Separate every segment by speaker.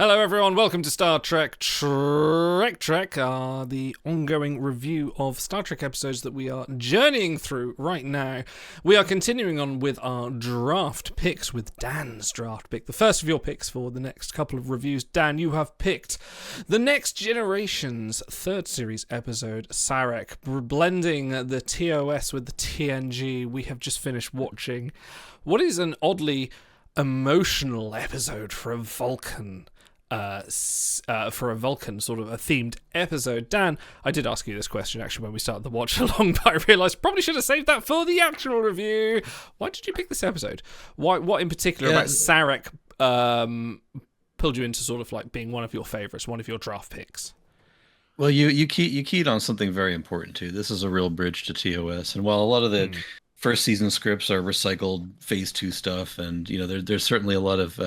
Speaker 1: Hello, everyone. Welcome to Star Trek Trek, the ongoing review of Star Trek episodes that we are journeying through right now. We are continuing on with our draft picks, with Dan's draft pick. The first of your picks for the next couple of reviews. Dan, you have picked The Next Generation's third series episode, Sarek, blending the TOS with the TNG. We have just finished watching what is an oddly emotional episode for a Vulcan. For a Vulcan sort of a themed episode. Dan, I did ask you this question actually when we started the watch along, but I realised probably should have saved that for the actual review. Why did you pick this episode? What in particular about Sarek pulled you into sort of like being one of your favourites, one of your draft picks?
Speaker 2: Well, you keyed on something very important too. This is a real bridge to TOS, and while a lot of the first season scripts are recycled Phase 2 stuff, and there's certainly a lot of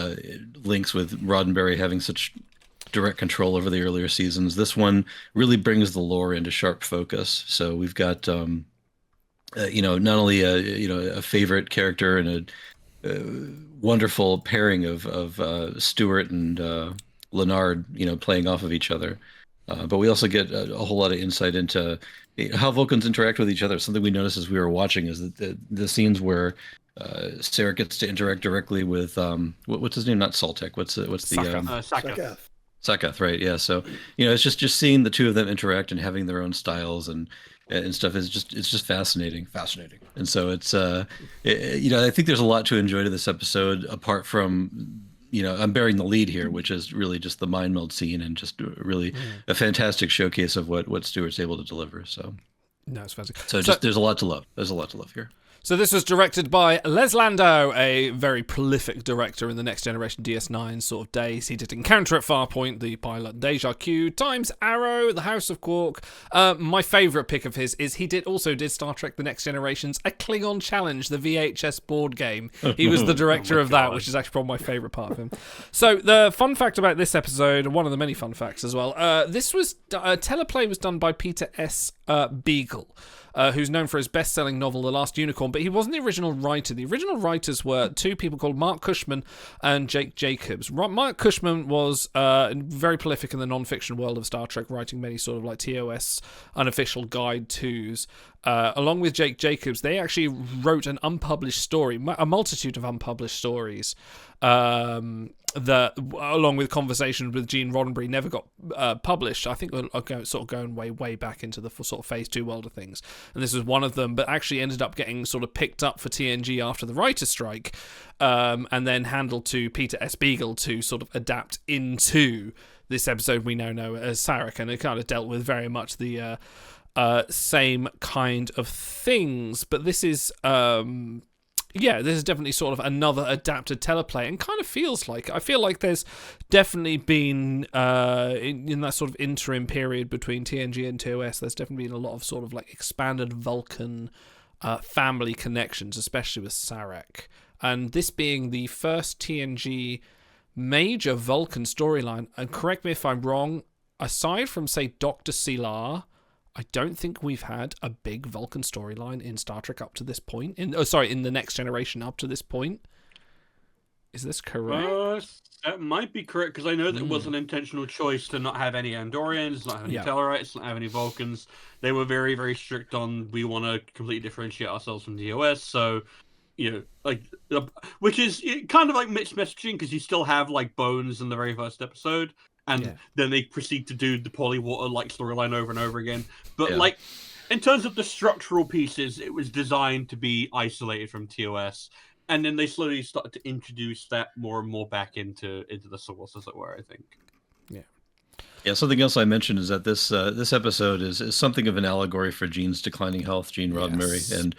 Speaker 2: links with Roddenberry having such direct control over the earlier seasons. This one really brings the lore into sharp focus. So we've got not only a favorite character and a wonderful pairing of Stewart and Leonard playing off of each other, but we also get a whole lot of insight into how Vulcans interact with each other. Something we noticed as we were watching is that the scenes where Sarek gets to interact directly with what's his name? Not Saltek. What's the
Speaker 3: Sakath.
Speaker 2: Sakath, right? Yeah. So it's just seeing the two of them interact and having their own styles and stuff is just fascinating. And so it's I think there's a lot to enjoy to this episode apart from. I'm bearing the lead here, which is really just the mind meld scene and just really a fantastic showcase of what Stewart's able to deliver. So,
Speaker 1: no, it's fantastic.
Speaker 2: So there's a lot to love. There's a lot to love here.
Speaker 1: So this was directed by Les Landau, a very prolific director in the Next Generation DS9 sort of days. He did Encounter at Farpoint, the pilot Deja Q, Times Arrow, The House of Quark. My favourite pick of his is he also did Star Trek The Next Generation's A Klingon Challenge, the VHS board game. He was the director of that, which is actually probably my favourite part of him. So the fun fact about this episode, one of the many fun facts as well, this was teleplay was done by Peter S. Beagle. Who's known for his best-selling novel, The Last Unicorn, but he wasn't the original writer. The original writers were two people called Mark Cushman and Jake Jacobs. Mark Cushman was very prolific in the non-fiction world of Star Trek, writing many sort of like TOS unofficial guide tos. Along with Jake Jacobs, they actually wrote an unpublished story, a multitude of unpublished stories, that, along with conversations with Gene Roddenberry, never got published. I think we're sort of going way back into the sort of Phase 2 world of things. And this was one of them, but actually ended up getting sort of picked up for TNG after the writer's strike, and then handled to Peter S. Beagle to sort of adapt into this episode we now know as Sarek. And it kind of dealt with very much the same kind of things. But this is... this is definitely sort of another adapted teleplay, and kind of I feel like there's definitely been, in that sort of interim period between TNG and TOS, there's definitely been a lot of sort of like expanded Vulcan family connections, especially with Sarek. And this being the first TNG major Vulcan storyline, and correct me if I'm wrong, aside from, say, Dr. Silar, I don't think we've had a big Vulcan storyline in Star Trek up to this point. In the Next Generation up to this point. Is this correct?
Speaker 3: That might be correct, because I know that it was an intentional choice to not have any Andorians, not have any Tellarites, not have any Vulcans. They were very, very strict on, we want to completely differentiate ourselves from TOS, so, which is kind of like mixed messaging, because you still have, like, Bones in the very first episode. And then they proceed to do the Polywater like storyline over and over again. But like, in terms of the structural pieces, it was designed to be isolated from TOS, and then they slowly started to introduce that more and more back into the source, as it were. I think.
Speaker 2: Yeah. Something else I mentioned is that this episode is something of an allegory for Gene's declining health, Gene Roddenberry, and.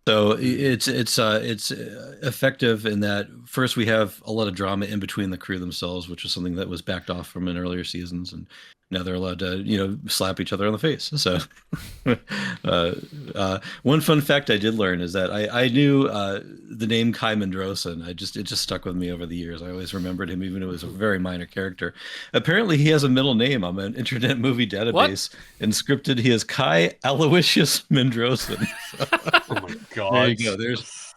Speaker 2: So it's effective in that first we have a lot of drama in between the crew themselves, which is something that was backed off from in earlier seasons, and Now they're allowed to, slap each other on the face. So, one fun fact I did learn is that I knew the name Kai Mendrosen. It just stuck with me over the years. I always remembered him, even though it was a very minor character. Apparently, he has a middle name on an Internet Movie Database. And scripted, he is Kai Aloysius Mendrosen.
Speaker 3: Oh my god!
Speaker 2: There you go.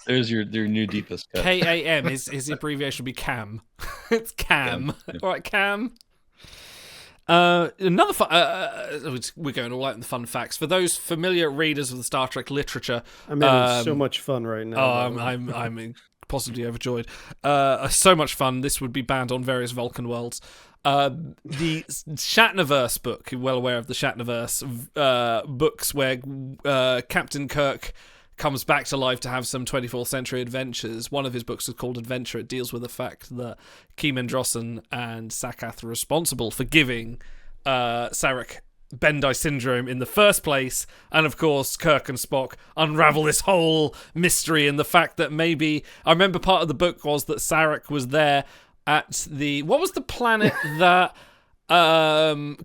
Speaker 2: There's your new deepest cut.
Speaker 1: KAM. His abbreviation would be Cam. It's Cam.
Speaker 2: Yeah.
Speaker 1: All right, Cam. Another we're going all out in the fun facts for those familiar readers of the Star Trek literature.
Speaker 4: I'm having so much fun right now.
Speaker 1: Oh, I'm possibly overjoyed. So much fun. This would be banned on various Vulcan worlds. The Shatnerverse book, you're well aware of the Shatnerverse books where Captain Kirk comes back to life to have some 24th century adventures. One of his books is called Adventure. It deals with the fact that Keeman Drossen and Sakath are responsible for giving Sarek Bendai syndrome in the first place, and of course Kirk and Spock unravel this whole mystery and the fact that maybe, I remember part of the book was that Sarek was there at what was the planet that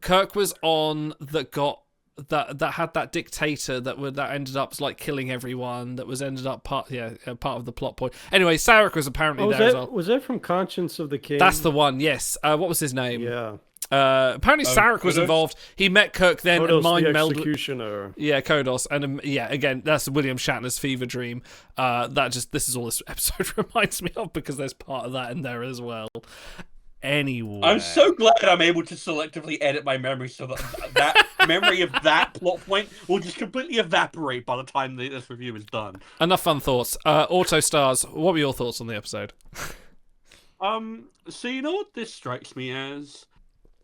Speaker 1: Kirk was on that got that had that dictator that ended up like killing everyone, that was ended up part of the plot point. Anyway, Sarek was apparently there as well.
Speaker 4: Was that from Conscience of the King?
Speaker 1: That's the one, yes. What was his name?
Speaker 4: Yeah.
Speaker 1: Apparently Sarek was involved. He met Kirk then
Speaker 4: Kodos,
Speaker 1: and mind
Speaker 4: the
Speaker 1: melded.
Speaker 4: Executioner.
Speaker 1: Yeah, Kodos, and again, that's William Shatner's fever dream. This is all this episode reminds me of, because there's part of that in there as well. Anyway,
Speaker 3: I'm so glad I'm able to selectively edit my memory so that memory of that plot point will just completely evaporate by the time this review is done.
Speaker 1: Enough fun thoughts. Auto Stars, what were your thoughts on the episode?
Speaker 3: So you know what this strikes me as?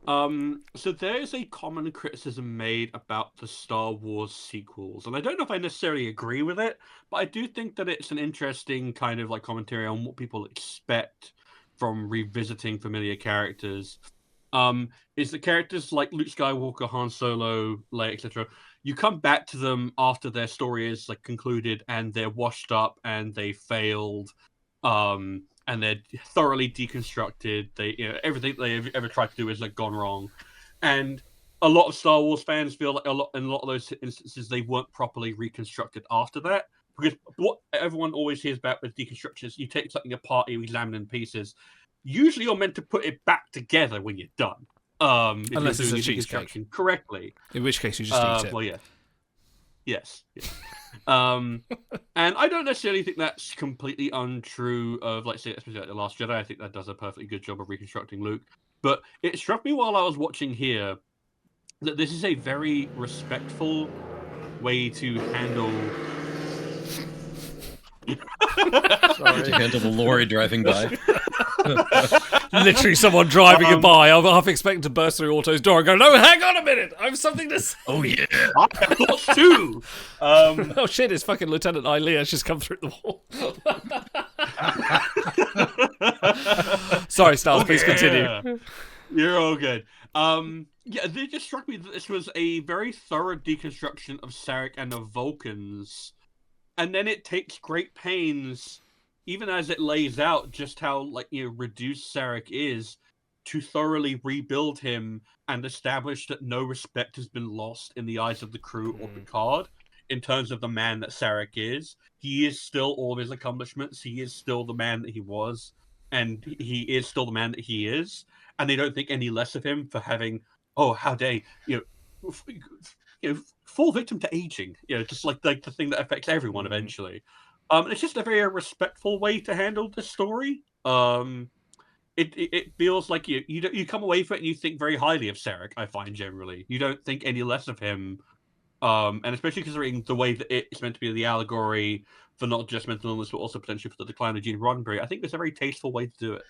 Speaker 3: So there is a common criticism made about the Star Wars sequels, and I don't know if I necessarily agree with it, but I do think that it's an interesting kind of like commentary on what people expect from revisiting familiar characters. Is the characters like Luke Skywalker, Han Solo, Leia, etc. You come back to them after their story is like concluded and they're washed up and they failed, and they're thoroughly deconstructed. They, everything they've ever tried to do is like gone wrong, and a lot of Star Wars fans feel like in a lot of those instances they weren't properly reconstructed after that. Because what everyone always hears about with deconstruction is you take something apart, you examine it in pieces. Usually, you're meant to put it back together when you're done.
Speaker 1: Unless it's a cheesecake
Speaker 3: correctly.
Speaker 1: In which case, you just eat it.
Speaker 3: Well, yeah. Yes. And I don't necessarily think that's completely untrue of, like, say, especially like The Last Jedi. I think that does a perfectly good job of reconstructing Luke. But it struck me while I was watching here that this is a very respectful way to handle.
Speaker 2: Sorry. To handle the lorry driving by.
Speaker 1: Literally someone driving by. I'm half expecting to burst through Auto's door and go, no, hang on a minute, I have something to say.
Speaker 2: Oh, yeah.
Speaker 3: I have thoughts too.
Speaker 1: Oh, shit, it's fucking Lieutenant Ilea's just come through the wall. Sorry, Styles, please continue.
Speaker 3: You're all good. Yeah, it just struck me that this was a very thorough deconstruction of Sarek and the Vulcans. And then it takes great pains, even as it lays out just how reduced Sarek is, to thoroughly rebuild him and establish that no respect has been lost in the eyes of the crew or Picard in terms of the man that Sarek is. He is still all of his accomplishments. He is still the man that he was, and he is still the man that he is. And they don't think any less of him for having, how dare fall victim to aging, just like the thing that affects everyone eventually. It's just a very respectful way to handle this story. It feels like you come away from it and you think very highly of Sarek. I find generally you don't think any less of him, and especially considering the way that it's meant to be the allegory for not just mental illness but also potentially for the decline of Gene Roddenberry. I think it's a very tasteful way to do it.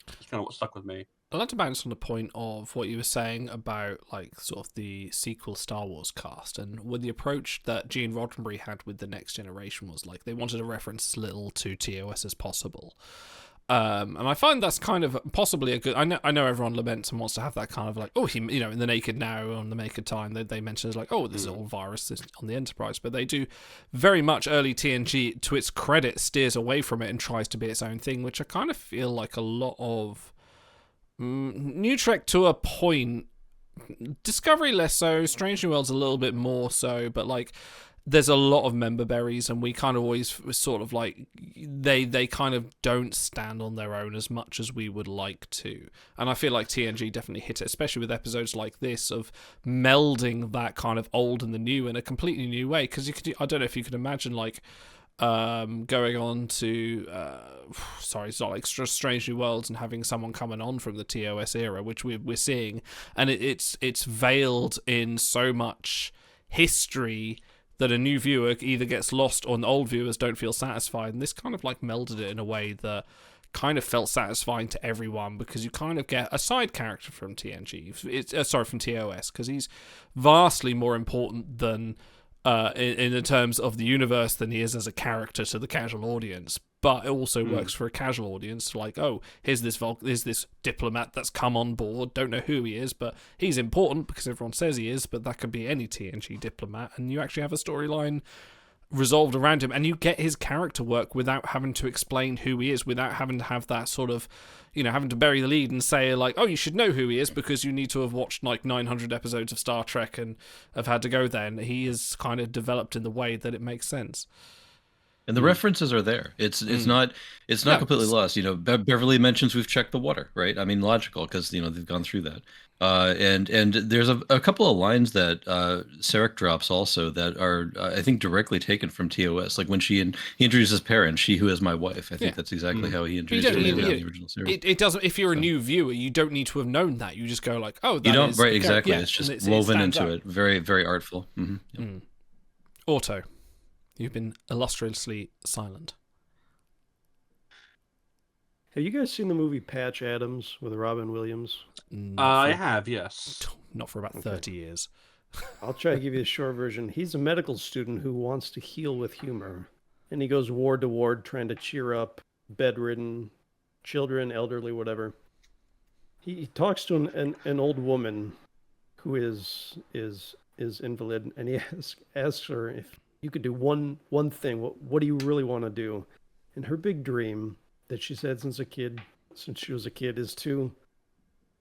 Speaker 3: It's kind of what stuck with me.
Speaker 1: I'd like to bounce on the point of what you were saying about sort of the sequel Star Wars cast, and with the approach that Gene Roddenberry had with the Next Generation was they wanted to reference as little to TOS as possible. And I find that's kind of possibly a good. I know everyone laments and wants to have that kind of he in the Naked Now, on the Naked Time, they mention this this is all viruses on the Enterprise, but they do very much early TNG, to its credit, steers away from it and tries to be its own thing, which I kind of feel like a lot of New Trek to a point Discovery less so, Strange New Worlds a little bit more so, but like there's a lot of member berries, and we kind of always sort of like they kind of don't stand on their own as much as we would like to. And I feel like TNG definitely hit it, especially with episodes like this of melding that kind of old and the new in a completely new way. Because I don't know if you could imagine like going on to it's not like Strange New Worlds and having someone coming on from the TOS era, which we're seeing, and it's veiled in so much history that a new viewer either gets lost or the old viewers don't feel satisfied. And this kind of like melded it in a way that kind of felt satisfying to everyone, because you kind of get a side character from TNG. From TOS, because he's vastly more important than in the terms of the universe than he is as a character to the casual audience. But it also works for a casual audience, like, oh, here's this diplomat that's come on board, don't know who he is, but he's important because everyone says he is, but that could be any TNG diplomat, and you actually have a storyline resolved around him, and you get his character work without having to explain who he is, without having to have that sort of, having to bury the lead and say, like, oh, you should know who he is because you need to have watched, like, 900 episodes of Star Trek and have had to go there, and he is kind of developed in the way that it makes sense.
Speaker 2: And the references are there. It's not completely lost. Beverly mentions we've checked the water, right? I mean, logical, because they've gone through that. And there's a couple of lines that Sarek drops also that are I think directly taken from TOS. Like when he introduces Perrin, she who is my wife. I think that's exactly how he introduced her in the original series.
Speaker 1: It doesn't. If you're a new viewer, you don't need to have known that. You just go like, oh, that
Speaker 2: you don't
Speaker 1: is
Speaker 2: right exactly.
Speaker 1: Yeah,
Speaker 2: it's just woven into it. Very very artful.
Speaker 1: Auto. You've been illustriously silent.
Speaker 4: Have you guys seen the movie Patch Adams with Robin Williams?
Speaker 3: I have, yes.
Speaker 1: Not for about 30 years.
Speaker 4: I'll try to give you a short version. He's a medical student who wants to heal with humor. And he goes ward to ward trying to cheer up bedridden children, elderly, whatever. He talks to an old woman who is invalid, and he asks her if you could do one thing. What do you really want to do? And her big dream that she's had since she was a kid, is to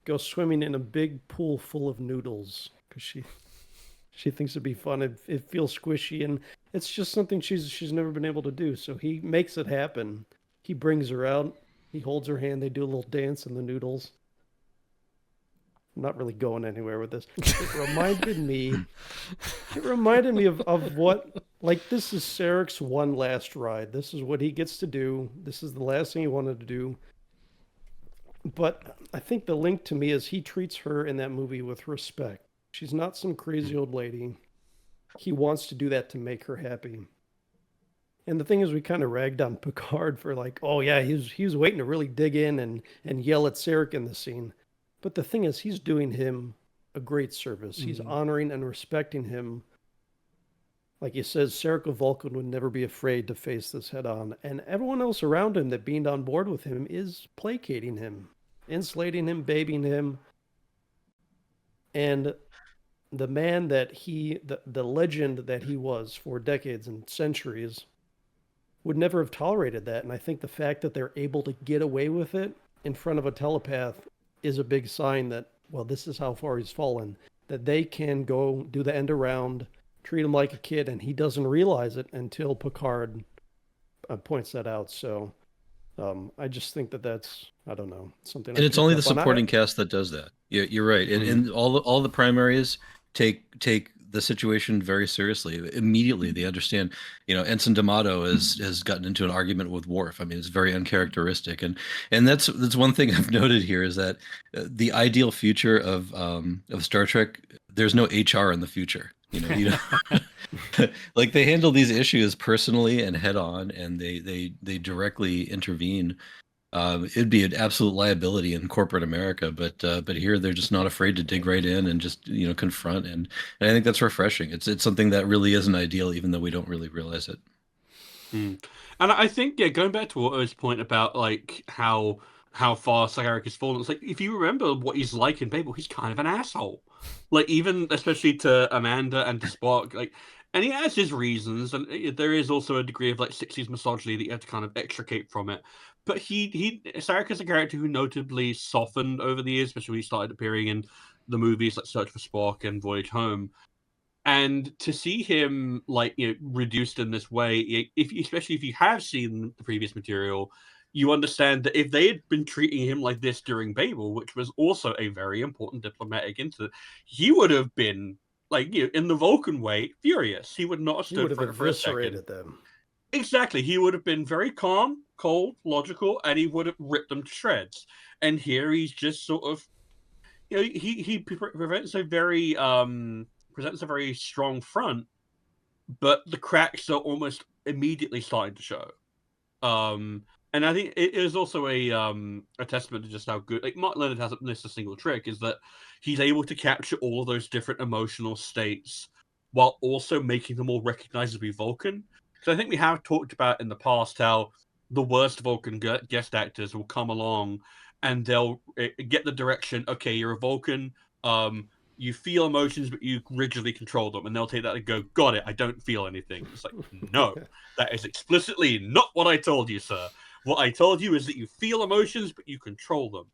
Speaker 4: go swimming in a big pool full of noodles, because she thinks it'd be fun. It feels squishy, and it's just something she's never been able to do. So he makes it happen. He brings her out. He holds her hand. They do a little dance in the noodles. I'm not really going anywhere with this. It reminded me of what, like, this is Sarek's one last ride. This is what he gets to do. This is the last thing he wanted to do. But I think the link to me is he treats her in that movie with respect. She's not some crazy old lady. He wants to do that to make her happy. And the thing is, we kind of ragged on Picard for like, oh yeah, he was waiting to really dig in and yell at Sarek in the scene. But the thing is, he's doing him a great service. He's honoring and respecting him. Like he says, Sarek of Vulcan would never be afraid to face this head on. And everyone else around him that beamed on board with him is placating him, insulating him, babying him. And the man that the legend that he was for decades and centuries would never have tolerated that. And I think the fact that they're able to get away with it in front of a telepath is a big sign that, well, this is how far he's fallen, that they can go do the end around, treat him like a kid, and he doesn't realize it until Picard points that out. So I just think that's, I don't know, something.
Speaker 2: And it's only the supporting cast that does that. You're right. And all the primaries take the situation very seriously. Immediately they understand, Ensign D'Amato has gotten into an argument with Worf. I mean, it's very uncharacteristic. And that's one thing I've noted here is that the ideal future of Star Trek, there's no HR in the future. Like they handle these issues personally and head on, and they directly intervene. It'd be an absolute liability in corporate America, but here they're just not afraid to dig right in and just confront, and I think that's refreshing. It's something that really isn't ideal, even though we don't really realize it.
Speaker 3: And I think going back to Otto's point about like how far Sarek has fallen, it's like if you remember what he's like in Babel, he's kind of an asshole. Like even especially to Amanda and to Spock, like. And he has his reasons, and there is also a degree of like 60s misogyny that you have to kind of extricate from it. But Sarek is a character who notably softened over the years, especially when he started appearing in the movies like Search for Spock and Voyage Home. And to see him reduced in this way, especially if you have seen the previous material, you understand that if they had been treating him like this during Babel, which was also a very important diplomatic incident, he would have been in the Vulcan way, furious. He would not have stood for
Speaker 4: eviscerated them.
Speaker 3: Exactly. He would have been very calm, cold, logical, and he would have ripped them to shreds. And here he's just sort of, he presents a very strong front, but the cracks are almost immediately starting to show. And I think it is also a testament to just how good. Mark Leonard hasn't missed a single trick. Is that he's able to capture all of those different emotional states while also making them all recognizably Vulcan. Because I think we have talked about in the past how the worst Vulcan guest actors will come along and they'll get the direction. Okay, you're a Vulcan. You feel emotions, but you rigidly control them, and they'll take that and go, "Got it. I don't feel anything." It's like, no, that is explicitly not what I told you, sir. What I told you is that you feel emotions, but you control them.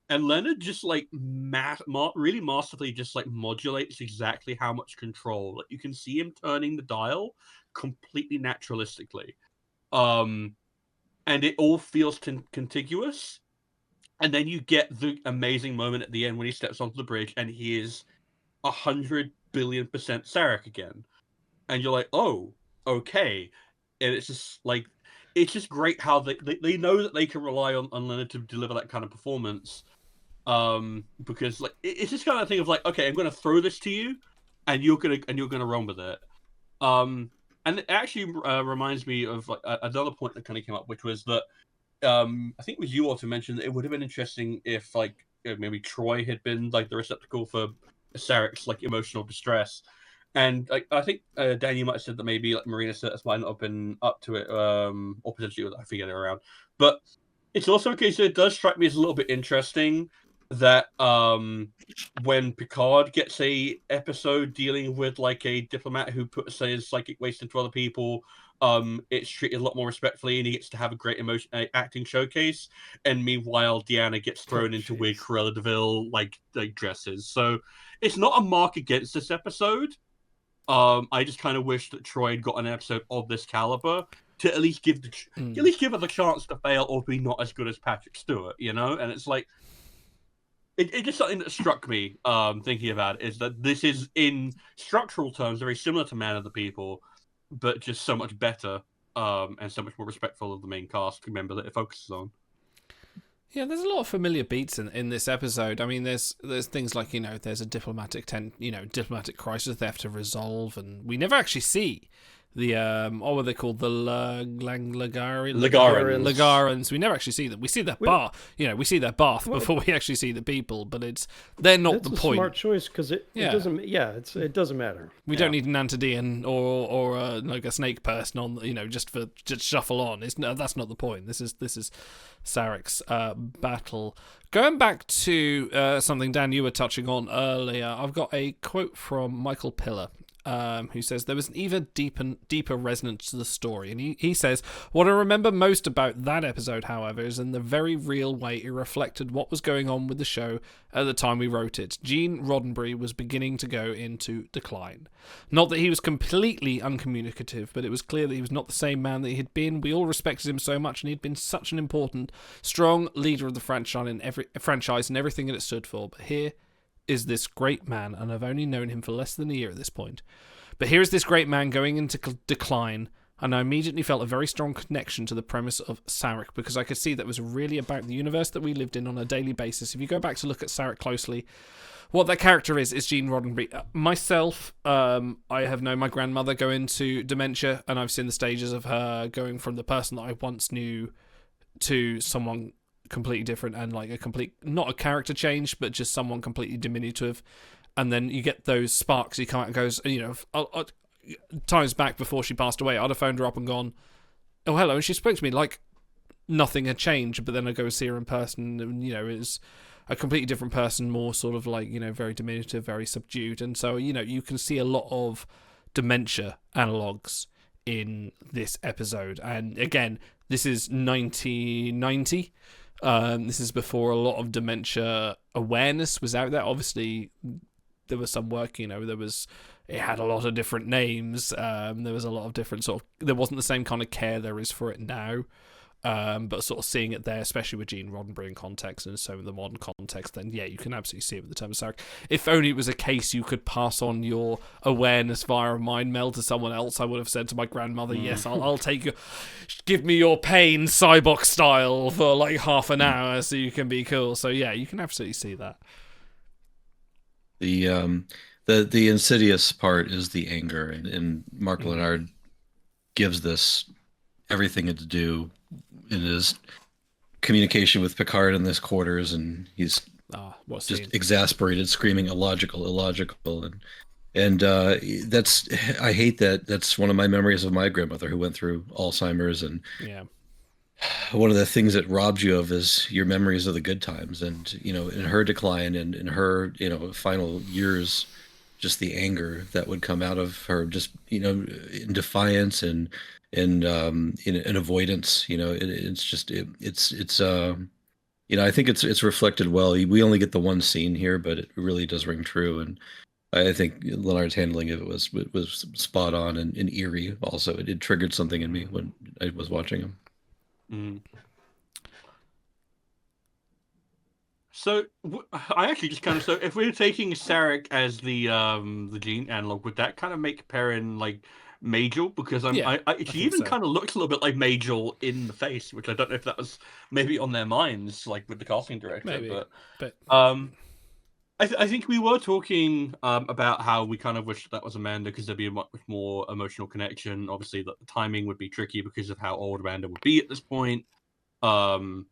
Speaker 3: And Leonard just really masterfully just modulates exactly how much control. You can see him turning the dial completely naturalistically, and it all feels contiguous. And then you get the amazing moment at the end when he steps onto the bridge and he is 100 billion % Sarek again. And you're like, oh, okay. And it's just great how they know that they can rely on Leonard to deliver that kind of performance. Because it's just kind of thing of okay, I'm going to throw this to you, and you're gonna run with it. And it actually reminds me of another point that kind of came up, which was that I think it was you also mentioned that it would have been interesting if maybe Troy had been the receptacle for Sarek's emotional distress. And I think Dan, you might have said that maybe Marina Sirtis might not have been up to it, or potentially I forget it around. But it's also a case that it does strike me as a little bit interesting that when Picard gets a episode dealing with a diplomat who puts his psychic waste into other people, it's treated a lot more respectfully, and he gets to have a great acting showcase. And meanwhile, Deanna gets thrown into weird Cruella de Vil dresses. So it's not a mark against this episode. I just kind of wish that Troy had got an episode of this caliber to at least give her the chance to fail or be not as good as Patrick Stewart, And it's it's just something that struck me thinking about it, is that this is in structural terms very similar to Man of the People, but just so much better and so much more respectful of the main cast member that it focuses on.
Speaker 1: Yeah, there's a lot of familiar beats in this episode. I mean, there's things like there's a diplomatic crisis they have to resolve, and we never actually see the what were they called, the Lagarans. We never actually see them. We see their we see their bath before we actually see the people, but they're not the point.
Speaker 4: Smart choice, because it doesn't. Yeah, it doesn't matter.
Speaker 1: We don't need an Antidean or a snake person on just shuffle on. That's not the point. This is Sarek's battle. Going back to something Dan you were touching on earlier, I've got a quote from Michael Piller. Who says there was an even deeper resonance to the story. And he says, what I remember most about that episode, however, is in the very real way it reflected what was going on with the show at the time we wrote it. Gene Roddenberry was beginning to go into decline. Not that he was completely uncommunicative, but it was clear that he was not the same man that he had been. We all respected him so much, and he'd been such an important, strong leader of the franchise and everything that it stood for. But here is this great man, and I've only known him for less than a year at this point. But here is this great man going into decline, and I immediately felt a very strong connection to the premise of Sarek, because I could see that was really about the universe that we lived in on a daily basis. If you go back to look at Sarek closely, what that character is Gene Roddenberry. Myself, I have known my grandmother go into dementia, and I've seen the stages of her going from the person that I once knew to someone completely different, and not a character change, but just someone completely diminutive. And then you get those sparks. You come out and goes, times back before she passed away, I'd have phoned her up and gone, oh hello, and she spoke to me like nothing had changed. But then I go see her in person, and it's a completely different person, more sort of very diminutive, very subdued. And so you can see a lot of dementia analogues in this episode. And again, this is 1990. This is before a lot of dementia awareness was out there. Obviously, there was some work, it had a lot of different names. There was a lot of different there wasn't the same kind of care there is for it now. But sort of seeing it there, especially with Gene Roddenberry in context and so in the modern context, then yeah, you can absolutely see it with the term Sarek. If only it was a case you could pass on your awareness via a mind meld to someone else, I would have said to my grandmother, yes, I'll take you, give me your pain Cyborg style for like half an hour so you can be cool. So yeah, you can absolutely see that.
Speaker 2: The insidious part is the anger, and Mark Lenard gives this everything to do in his communication with Picard in this quarters, and he's just exasperated, screaming illogical, and that's, I hate that. That's one of my memories of my grandmother who went through Alzheimer's, and one of the things that robs you of is your memories of the good times, and in her decline and in her final years, just the anger that would come out of her, just in defiance and in avoidance. It's I think it's reflected well. We only get the one scene here, but it really does ring true, and I think Leonard's handling of it was spot on and eerie. Also, it triggered something in me when I was watching him.
Speaker 3: So I actually just kind of, so if we're taking Sarek as the gene analog, would that kind of make Perrin like Majel? Because she even kind of looks a little bit like Majel in the face, which I don't know if that was maybe on their minds, like with the casting director. Maybe, but I think we were talking about how we kind of wish that was Amanda, because there'd be a much more emotional connection. Obviously, that the timing would be tricky because of how old Amanda would be at this point. And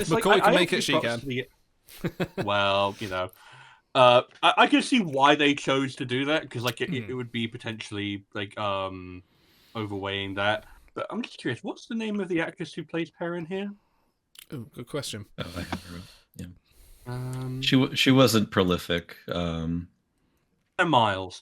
Speaker 3: it's
Speaker 1: McCoy can make it, she can.
Speaker 3: Well, I can see why they chose to do that, because it would be potentially overweighing that. But I'm just curious, what's the name of the actress who plays Perrin here?
Speaker 1: Oh, good question.
Speaker 2: Oh, I have her. Yeah. She wasn't prolific.
Speaker 3: Miles.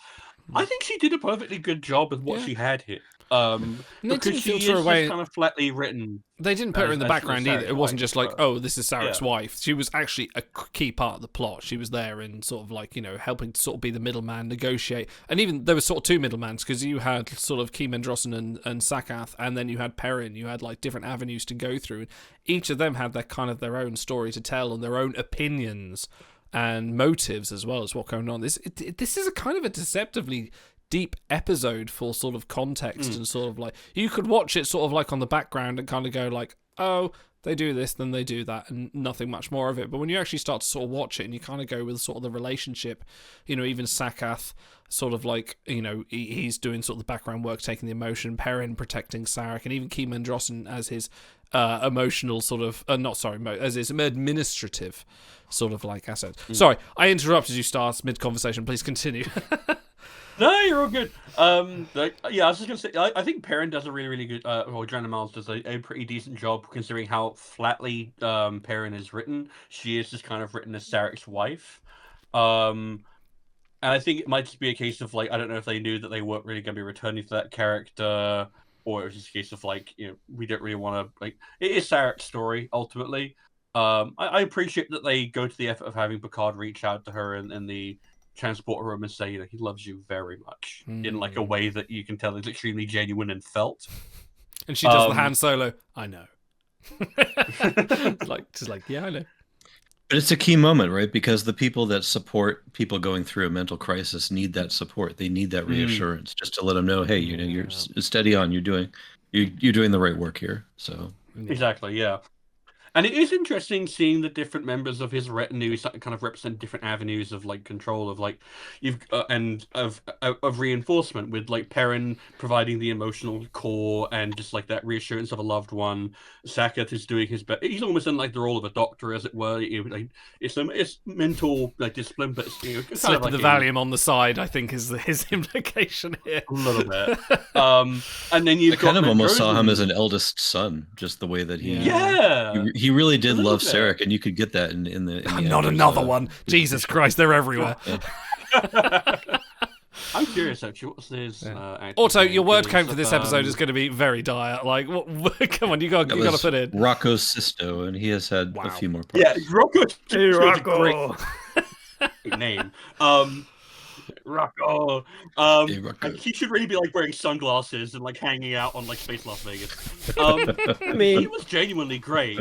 Speaker 3: I think she did a perfectly good job with what she had here. Because she is kind of flatly written.
Speaker 1: They didn't put her in the background either. It wasn't just like, oh, this is Sarek's wife. She was actually a key part of the plot. She was there in sort of helping to sort of be the middleman, negotiate. And even there was sort of two middlemans, because you had sort of Keem Androssen and Sakath, and then you had Perrin. You had like different avenues to go through. Each of them had their own story to tell and their own opinions and motives as well as what going on. This is a kind of a deceptively deep episode for sort of context and sort of like, you could watch it sort of like on the background and kind of go like, oh, they do this, then they do that, and nothing much more of it. But when you actually start to sort of watch it and you kind of go with sort of the relationship, even Sakath sort of like, he's doing sort of the background work, taking the emotion, Perrin protecting Sarek, and even Keem Androssen as his emotional sort of, as his administrative sort of like asset. Sorry, I interrupted you, Stars, mid-conversation. Please continue.
Speaker 3: No, you're all good. I was just gonna say, I think Perrin does a really, really good, or Joanna Miles does a pretty decent job, considering how flatly Perrin is written. She is just kind of written as Sarek's wife. And I think it might just be a case of like, I don't know if they knew that they weren't really going to be returning to that character, or it was just a case of like, we don't really want to, like, it is Sarek's story ultimately. I appreciate that they go to the effort of having Picard reach out to her in the transport room and say, he loves you very much in like a way that you can tell is extremely genuine and felt.
Speaker 1: And she does the Han Solo. I know. Yeah, I know.
Speaker 2: But it's a key moment, right? Because the people that support people going through a mental crisis need that support. They need that reassurance, just to let them know, hey, you're steady on. You're doing the right work here. So
Speaker 3: exactly, yeah. And it is interesting seeing the different members of his retinue kind of represent different avenues of like control of like and of reinforcement, with like Perrin providing the emotional core and just like that reassurance of a loved one. Sakath is doing his best. He's almost in like the role of a doctor, as it were. It's mental like discipline, but it's
Speaker 1: slip of the Valium on the side, I think, is his implication here.
Speaker 3: A little bit. And then I
Speaker 2: kind of almost saw him as an eldest son, just the way that he really did love Sarek, and you could get that in the
Speaker 1: not another one. Jesus Christ, they're everywhere.
Speaker 3: I'm curious actually. What's his?
Speaker 1: Also, your word
Speaker 3: name?
Speaker 1: count for this episode is going to be very dire. Like, come on, you got to put it.
Speaker 2: Rocco Sisto, and he has had a few more parts.
Speaker 3: Yeah, Rocco.
Speaker 4: Hey,
Speaker 3: Rocco. Great name. Rocco.
Speaker 2: Hey, Rocco.
Speaker 3: He should really be like wearing sunglasses and like hanging out on like Space Las Vegas. I mean, he was genuinely great.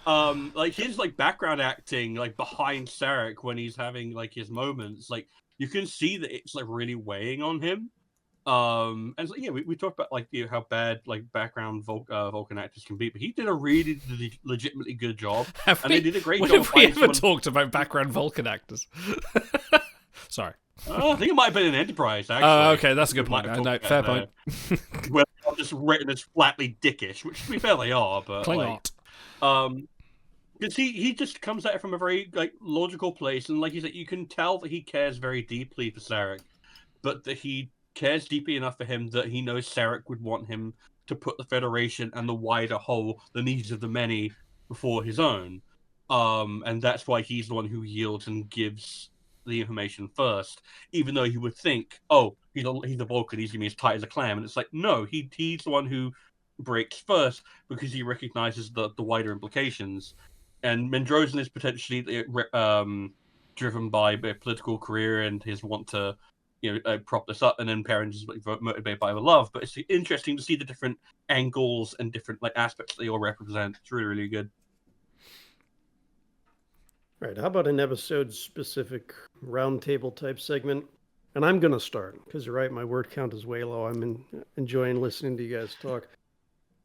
Speaker 3: Like his like background acting, like behind Sarek when he's having like his moments, like you can see that it's like really weighing on him. And so, yeah, we talked about like how bad like background Vulcan actors can be, but he did a really legitimately good job, they did a great job.
Speaker 1: Have we ever talked about background Vulcan actors? Sorry.
Speaker 3: I think it might have been an Enterprise. Actually,
Speaker 1: okay, that's a good point. No, fair point.
Speaker 3: Where they're just written as flatly dickish, which to be fair they are, but
Speaker 1: Klingot.
Speaker 3: Because he just comes at it from a very like logical place, and like you said, you can tell that he cares very deeply for Sarek, but that he cares deeply enough for him that he knows Sarek would want him to put the Federation and the wider whole, the needs of the many, before his own. And that's why he's the one who yields and gives the information first, even though he would think, oh, he's a Vulcan, he's gonna be as tight as a clam, and it's like, no, he's the one who breaks first because he recognizes the wider implications. And Mendrosen is potentially driven by a political career and his want to prop this up, and then Perrin is motivated by the love. But it's interesting to see the different angles and different like aspects they all represent. It's really, really good.
Speaker 4: Right. How about an episode-specific roundtable type segment? And I'm going to start, because you're right, my word count is way low. I'm enjoying listening to you guys talk.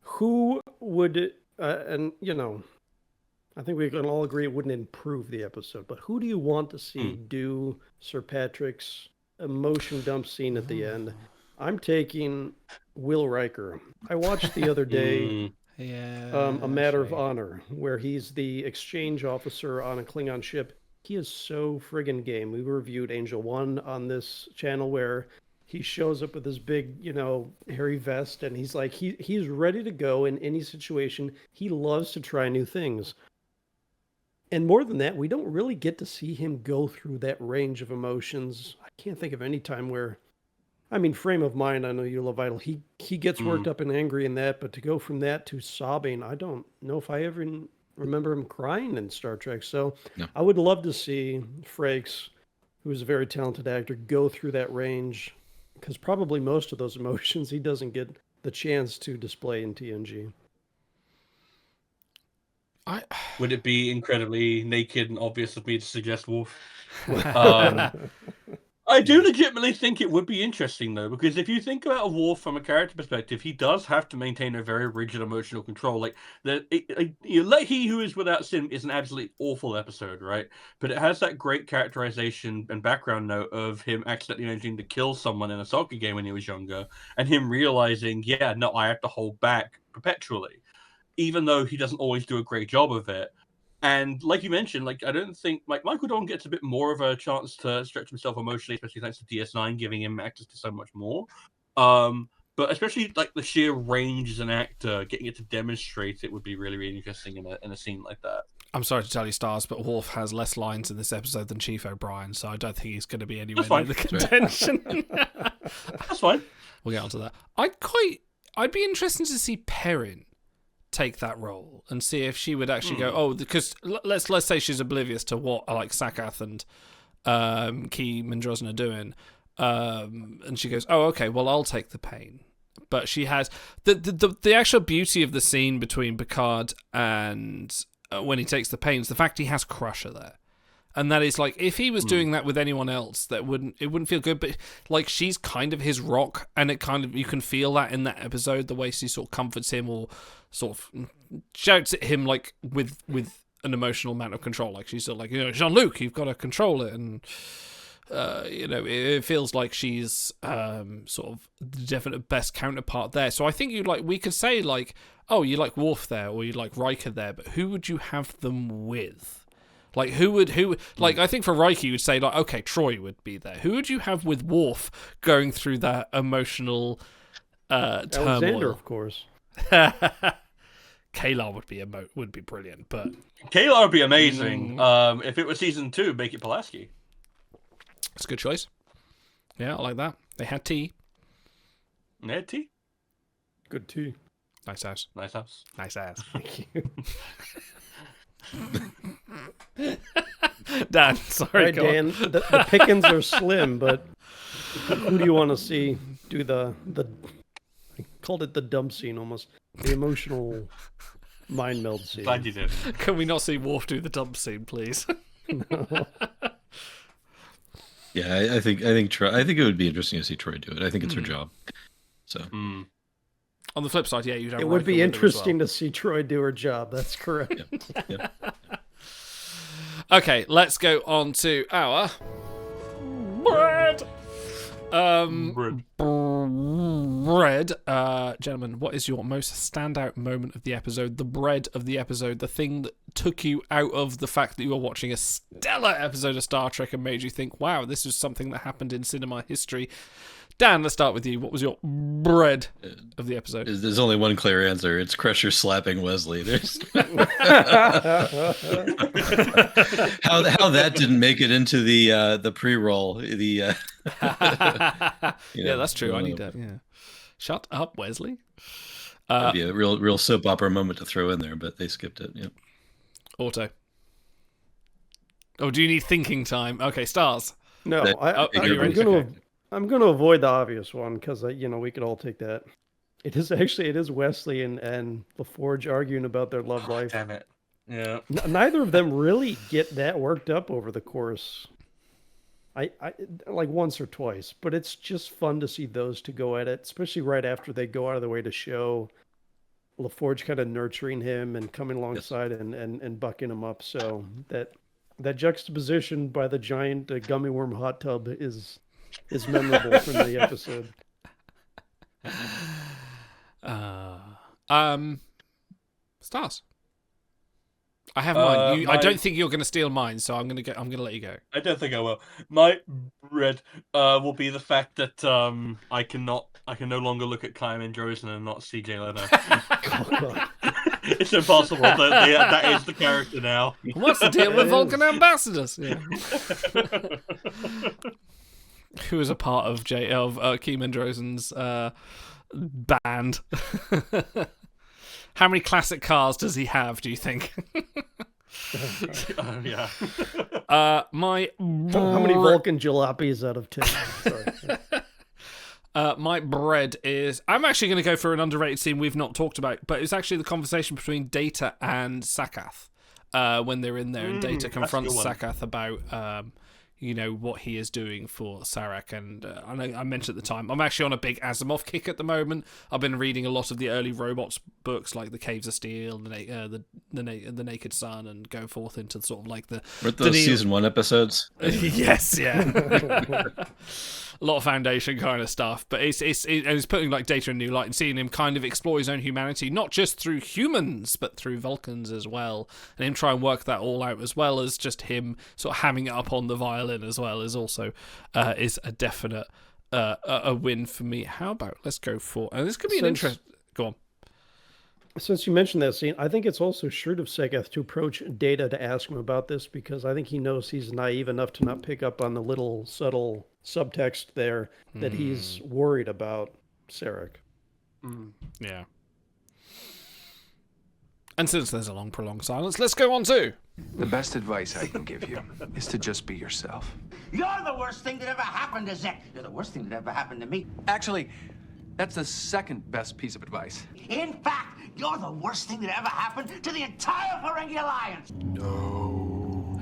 Speaker 4: Who would, and I think we can all agree it wouldn't improve the episode, but who do you want to see do Sir Patrick's emotion dump scene at the end? I'm taking Will Riker. I watched the other day A Matter of Honor, where he's the exchange officer on a Klingon ship. He is so friggin' game. We reviewed Angel 1 on this channel, where he shows up with this big, hairy vest, and he's like, he's ready to go in any situation. He loves to try new things. And more than that, we don't really get to see him go through that range of emotions. I can't think of any time where, frame of mind, I know you love Vital. He gets worked up and angry in that, but to go from that to sobbing, I don't know if I ever remember him crying in Star Trek. So no. I would love to see Frakes, who is a very talented actor, go through that range, because probably most of those emotions he doesn't get the chance to display in TNG.
Speaker 3: Would it be incredibly naked and obvious of me to suggest Worf? I do legitimately think it would be interesting, though, because if you think about a Worf from a character perspective, he does have to maintain a very rigid emotional control. Like, Let He Who Is Without Sin is an absolutely awful episode, right? But it has that great characterization and background note of him accidentally managing to kill someone in a soccer game when he was younger, and him realizing, yeah, no, I have to hold back perpetually, even though he doesn't always do a great job of it. And like you mentioned, like I don't think like Michael Dorn gets a bit more of a chance to stretch himself emotionally, especially thanks to DS9 giving him access to so much more. But especially like the sheer range as an actor, getting it to demonstrate it would be really, really interesting in a scene like that.
Speaker 1: I'm sorry to tell you, Stars, but Worf has less lines in this episode than Chief O'Brien, so I don't think he's going to be anywhere near the contention.
Speaker 3: That's fine.
Speaker 1: We'll get onto that. I'd be interested to see Perrin take that role and see if she would actually go, because let's say she's oblivious to what like Sakath and Key Mendrosen are doing, and she goes, oh, okay, well, I'll take the pain. But she has the actual beauty of the scene between Picard and when he takes the pain is the fact he has Crusher there. And that is like, if he was doing that with anyone else, it wouldn't feel good. But like, she's kind of his rock, and it kind of, you can feel that in that episode, the way she sort of comforts him or sort of shouts at him like with an emotional amount of control. Like she's sort of like, Jean-Luc, you've got to control it, and it feels like she's sort of the definite best counterpart there. So I think we could say like, oh, you like Worf there, or you like Riker there, but who would you have them with? Like, I think for Riker, you would say, like, okay, Troy would be there. Who would you have with Worf going through that emotional turmoil?
Speaker 4: Alexander, of course.
Speaker 1: Kayla would be brilliant, but...
Speaker 3: Kayla would be amazing. If it was season 2, make it Pulaski.
Speaker 1: That's a good choice. Yeah, I like that. They had tea.
Speaker 3: Yeah, tea.
Speaker 4: Good tea.
Speaker 1: Nice house.
Speaker 3: Nice house.
Speaker 1: Nice ass.
Speaker 4: Thank you.
Speaker 1: Dan, sorry.
Speaker 4: All right,
Speaker 1: go on.
Speaker 4: Dan. The pickings are slim, but who do you want to see do the? I called it the dump scene almost. The emotional mind meld scene.
Speaker 3: Glad you did.
Speaker 1: Can we not see Worf do the dump scene, please?
Speaker 4: No.
Speaker 2: Yeah, I think it would be interesting to see Troy do it. I think it's her job. So
Speaker 1: On the flip side, yeah, you'd have
Speaker 4: It would be
Speaker 1: Riker with her as
Speaker 4: interesting
Speaker 1: well.
Speaker 4: to see Troy do her job. That's correct.
Speaker 2: yeah.
Speaker 1: Okay, let's go on to our bread. Bread. Gentlemen, what is your most standout moment of the episode? The bread of the episode, the thing that took you out of the fact that you were watching a stellar episode of Star Trek and made you think, wow, this is something that happened in cinema history. Dan, let's start with you. What was your bread of the episode?
Speaker 2: There's only one clear answer. It's Crusher slapping Wesley. There's how that didn't make it into the pre-roll.
Speaker 1: Yeah, that's true. I need that. Yeah. Shut up, Wesley.
Speaker 2: That'd be a real soap opera moment to throw in there, but they skipped it. Yeah.
Speaker 1: Auto. Oh, do you need thinking time? Okay, stars.
Speaker 4: No, I'm going to avoid the obvious one because we could all take that. It is Wesley and LaForge arguing about their love life.
Speaker 3: Damn it. Yeah.
Speaker 4: Neither of them really get that worked up over the course. I like once or twice, but it's just fun to see those two go at it, especially right after they go out of their way to show LaForge kind of nurturing him and coming alongside and bucking him up. So that juxtaposition by the giant gummy worm hot tub is memorable from the episode.
Speaker 1: Stars. I have mine. I don't think you're going to steal mine, so I'm going to let you go.
Speaker 3: I don't think I will. My bread will be the fact that I can no longer look at Kyle Drozen and not see Jay Leno. It's impossible. That is the character now.
Speaker 1: What's the deal with Vulcan ambassadors? Yeah. Who is a part of Keeman Drozen's band? How many classic cars does he have, do you think?
Speaker 3: Yeah.
Speaker 4: How many Vulcan jalopies out of 10? Sorry.
Speaker 1: My bread is... I'm actually going to go for an underrated scene we've not talked about, but it's actually the conversation between Data and Sakath when they're in there, and Data confronts Sakath about... what he is doing for Sarek. And I mentioned at the time, I'm actually on a big Asimov kick at the moment. I've been reading a lot of the early Robots books, like The Caves of Steel, the Naked Sun, and go forth into sort of like the...
Speaker 2: Weren't those season 1 episodes?
Speaker 1: Yes, yeah. A lot of Foundation kind of stuff, but it's putting like Data in a new light and seeing him kind of explore his own humanity, not just through humans, but through Vulcans as well, and him try and work that all out, as well as just him sort of hamming it up on the violin as well, is also is a definite a win for me. How about let's go for, and this could be an interest. Go on.
Speaker 4: Since you mentioned that scene, I think it's also shrewd of Sakath to approach Data to ask him about this, because I think he knows he's naive enough to not pick up on the little subtle subtext there that he's worried about Sarek.
Speaker 1: Yeah. And since there's a long, prolonged silence, let's go on to...
Speaker 5: The best advice I can give you is to just be yourself.
Speaker 6: You're the worst thing that ever happened to Zek. You're the worst thing that ever happened to me.
Speaker 5: Actually, that's the second best piece of advice.
Speaker 6: In fact, you're the worst thing that ever happened to the entire Ferengi Alliance.
Speaker 5: No.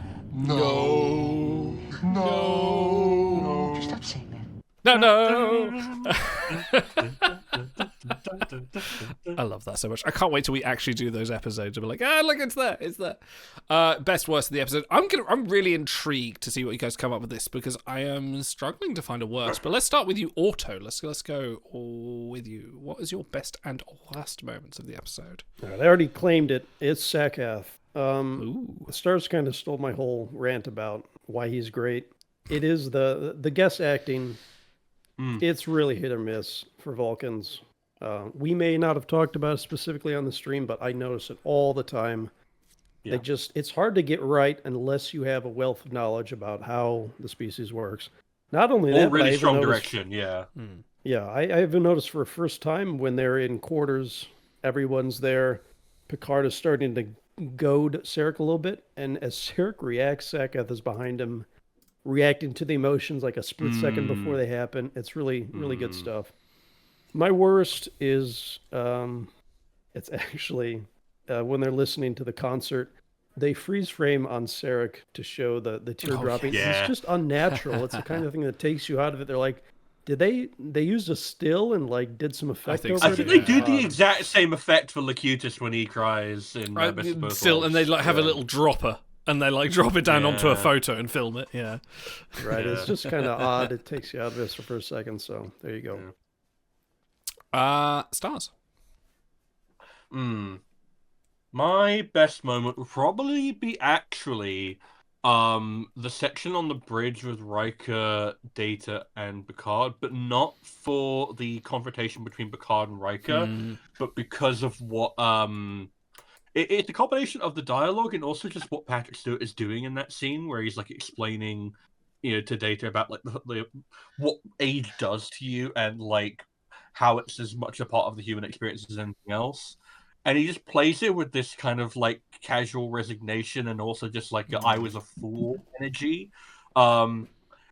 Speaker 6: Just stop saying that.
Speaker 1: No. I love that so much. I can't wait till we actually do those episodes and be like, look, it's there. Best worst of the episode. I'm really intrigued to see what you guys come up with this, because I am struggling to find a worst. But let's start with you, Auto. Let's go with you. What is your best and worst moments of the episode?
Speaker 4: All right, I already claimed it. It's Sakath.
Speaker 1: Ooh.
Speaker 4: Stars kind of stole my whole rant about why he's great. It is the guest acting. It's really hit or miss for Vulcans. We may not have talked about it specifically on the stream, but I notice it all the time. Yeah. It's hard to get right unless you have a wealth of knowledge about how the species works. Not only
Speaker 3: All
Speaker 4: that, but I
Speaker 3: really
Speaker 4: even
Speaker 3: strong
Speaker 4: noticed,
Speaker 3: direction, yeah.
Speaker 4: yeah, I even noticed for the first time when they're in quarters, everyone's there. Picard is starting to goad Sarek a little bit, and as Sarek reacts, Sakath is behind him, reacting to the emotions like a split second before they happen. It's really, really good stuff. My worst is it's actually when they're listening to the concert. They freeze frame on Sarek to show the tear dropping.
Speaker 3: yeah.
Speaker 4: It's just unnatural. It's the kind of thing that takes you out of it. They're like, did they used a still and like did some effect
Speaker 1: think
Speaker 4: over
Speaker 1: so,
Speaker 3: I
Speaker 4: it?
Speaker 3: think
Speaker 1: yeah.
Speaker 3: they do the exact same effect for Locutus when he cries in Best of Both
Speaker 1: Still, and they
Speaker 3: Worlds.
Speaker 1: like have a little dropper, and they like drop it down onto a
Speaker 3: Yeah.
Speaker 1: photo and film it. Yeah.
Speaker 4: Right.
Speaker 3: Yeah.
Speaker 4: It's just kind of odd. It takes you out of this for a second. So there you go.
Speaker 1: Stars.
Speaker 3: My best moment would probably be actually the section on the bridge with Riker, Data, and Picard, but not for the confrontation between Picard and Riker, but because of what it's a combination of the dialogue and also just what Patrick Stewart is doing in that scene where he's like explaining, to Data about like what age does to you and like how it's as much a part of the human experience as anything else. And he just plays it with this kind of like casual resignation and also just like I was a fool energy. And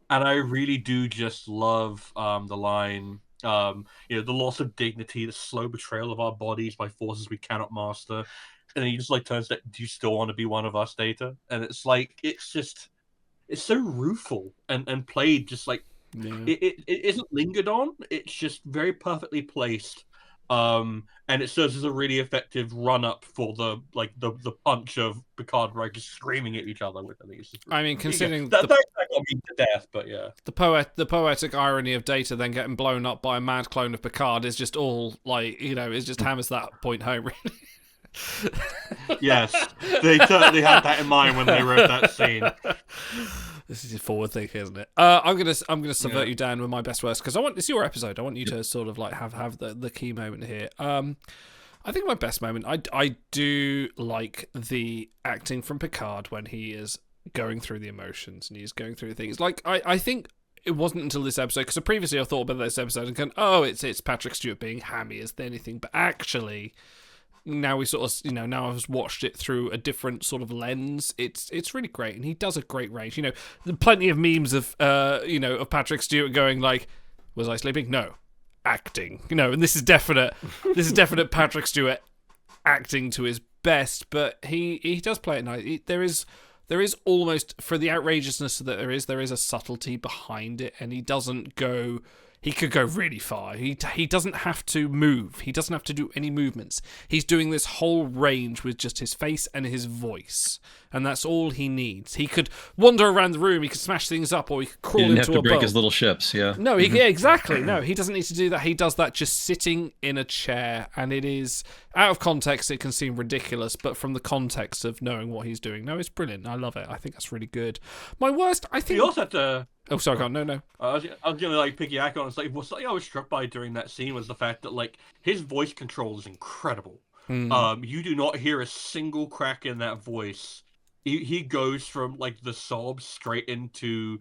Speaker 3: I really do just love the line, the loss of dignity, the slow betrayal of our bodies by forces we cannot master. And he just like turns to, do you still want to be one of us, Data? And it's like, it's so rueful and played just like, it isn't lingered on. It's just very perfectly placed. And it serves as a really effective run-up for the punch of Picard and Riker screaming at each other. With
Speaker 1: I mean, considering
Speaker 3: that got me to death, but yeah,
Speaker 1: the poetic irony of Data then getting blown up by a mad clone of Picard is just all like it just hammers that point home. Really.
Speaker 3: Yes, they totally had that in mind when they wrote that scene.
Speaker 1: This is forward thinking, isn't it? I'm gonna subvert you, Dan, with my best worst because it's your episode. I want you to sort of like have the key moment here. I think my best moment. I do like the acting from Picard when he is going through the emotions and he's going through things. Like I think it wasn't until this episode because previously I thought about this episode and gone, oh, it's Patrick Stewart being hammy as anything, but actually. Now we sort of, now I've watched it through a different sort of lens. It's really great, and he does a great range. There's plenty of memes of, of Patrick Stewart going like, "Was I sleeping? No, acting." And this is definite Patrick Stewart acting to his best. But he does play it nice. There is almost, for the outrageousness that there is a subtlety behind it, and he doesn't go. He could go really far. He doesn't have to move. He doesn't have to do any movements. He's doing this whole range with just his face and his voice. And that's all he needs. He could wander around the room. He could smash things up, or he could crawl
Speaker 2: He didn't
Speaker 1: into
Speaker 2: have to
Speaker 1: a
Speaker 2: break
Speaker 1: boat.
Speaker 2: his little ships, yeah.
Speaker 1: No, exactly. No, he doesn't need to do that. He does that just sitting in a chair. And it is, out of context, it can seem ridiculous. But from the context of knowing what he's doing, no, it's brilliant. I love it. I think that's really good. My worst, I think...
Speaker 3: He also had to...
Speaker 1: Oh, sorry, no.
Speaker 3: I was gonna like piggyback on. It's like something I was struck by during that scene was the fact that like his voice control is incredible. You do not hear a single crack in that voice. He goes from like the sobs straight into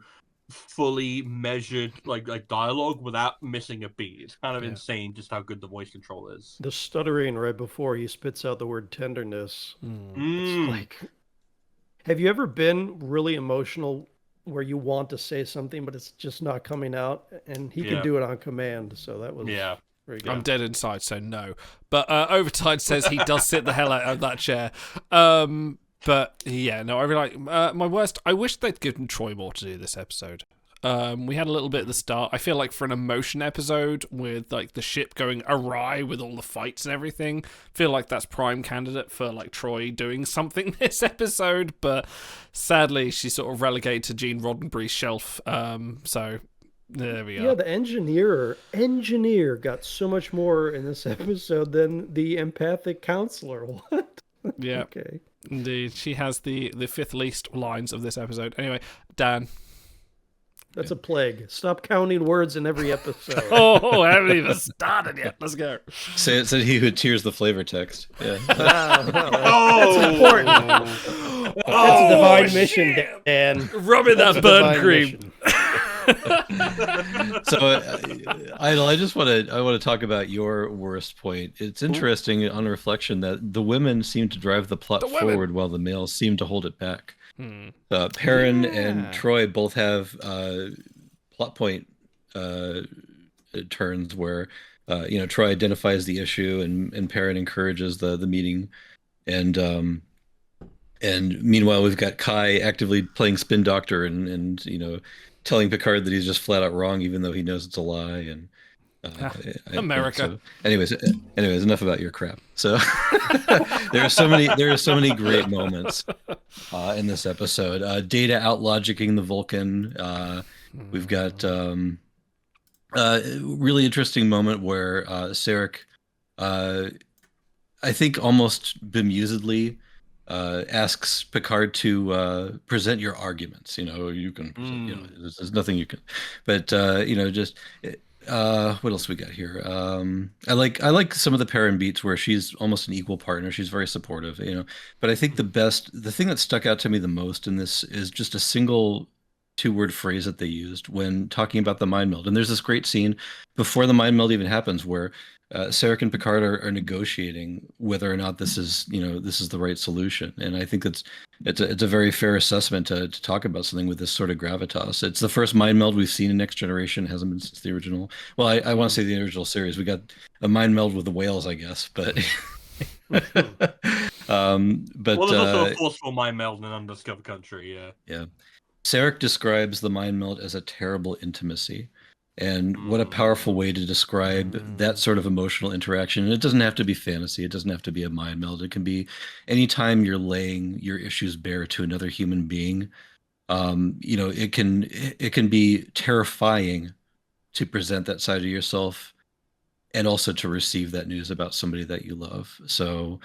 Speaker 3: fully measured like dialogue without missing a beat. It's kind of insane just how good the voice control is.
Speaker 4: The stuttering right before he spits out the word tenderness. It's like, have you ever been really emotional? Where you want to say something, but it's just not coming out, and he can do it on command. So that was very good.
Speaker 1: I'm dead inside, so no. But Overtide says he does sit the hell out of that chair. But yeah, no, I really like my worst. I wish they'd given Troy more to do this episode. We had a little bit at the start. I feel like for an emotion episode with like the ship going awry with all the fights and everything, I feel like that's prime candidate for like Troy doing something this episode. But sadly, she's sort of relegated to Gene Roddenberry's shelf. So there we go.
Speaker 4: Yeah, the engineer got so much more in this episode than the empathic counselor. What?
Speaker 1: Yeah.
Speaker 4: Okay.
Speaker 1: Indeed, she has the fifth least lines of this episode. Anyway, Dan.
Speaker 4: That's a plague. Stop counting words in every episode.
Speaker 1: Oh, I haven't even started yet. Let's go.
Speaker 2: Say it said he who tears the flavor text. Yeah.
Speaker 4: That's important. That's a divine mission, Dan.
Speaker 1: Rub in that burn cream.
Speaker 2: So, Idol, I want to talk about your worst point. It's interesting on reflection that the women seem to drive the plot forward while the males seem to hold it back. Perrin and Troy both have plot point turns where Troy identifies the issue and Perrin encourages the meeting, and meanwhile we've got Kai actively playing spin doctor and telling Picard that he's just flat out wrong even though he knows it's a lie. And
Speaker 1: America.
Speaker 2: Anyways, enough about your crap. So there are so many great moments in this episode. Data out logicking the Vulcan. We've got really interesting moment where Sarek, I think almost bemusedly, asks Picard to present your arguments. You can present, there's nothing you can, but just what else we got here? I like some of the Perrin beats where she's almost an equal partner. She's very supportive, but I think the thing that stuck out to me the most in this is just a single 2-word phrase that they used when talking about the mind meld. And there's this great scene before the mind meld even happens where Sarek and Picard are negotiating whether or not this is the right solution. And I think it's a very fair assessment to talk about something with this sort of gravitas. It's the first mind meld we've seen in Next Generation. It hasn't been since the original. Well, I want to say the original series. We got a mind meld with the whales, I guess, but. But
Speaker 3: there's also a forceful mind meld in an undiscovered country.
Speaker 2: Yeah. Sarek describes the mind meld as a terrible intimacy. And what a powerful way to describe that sort of emotional interaction. And it doesn't have to be fantasy. It doesn't have to be a mind meld. It can be anytime you're laying your issues bare to another human being. It can be terrifying to present that side of yourself and also to receive that news about somebody that you love. So